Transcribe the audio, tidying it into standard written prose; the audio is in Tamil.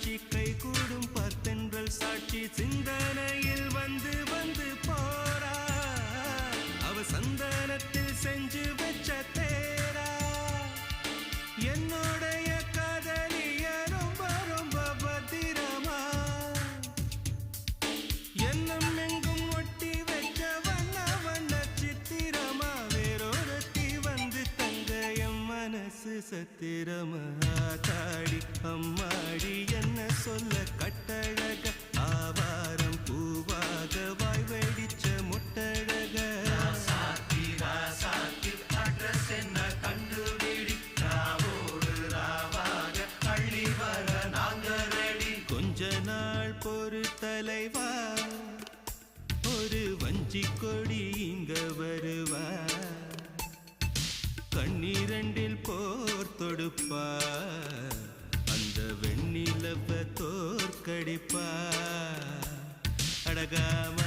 காட்சி கை கூடும் பத்தென்றல் சாட்சி சிந்தனையில் வந்து வந்து போரா அவ சந்தனத்தில் செஞ்சு வச்ச தேரா என்னுடைய காதலிய ரொம்ப ரொம்ப பத்திரமா என்னும் எங்கும் ஒட்டி வச்ச வண்ண வண்ண சித்திரமா வேறொருத்தி வந்து தங்க என் மனசு சத்திரமா தாடி அம்மாடி என்ன சொல்ல கட்டழக ஆவாரம் பூவாக வாய் வெடிச்ச முட்டழக அட்ரஸ் என்ன கண்டுபிடி ராவோடு ராவாக அள்ளி வர நாங்க ரெடி கொஞ்ச நாள் பொறு தலைவா ஒரு வஞ்சி கொடி இங்க வருவா கண்ணீரண்டில் போர் தொடுப்பா அந்த வெண்ணிலவ தோற்கடிப்பா அடகாம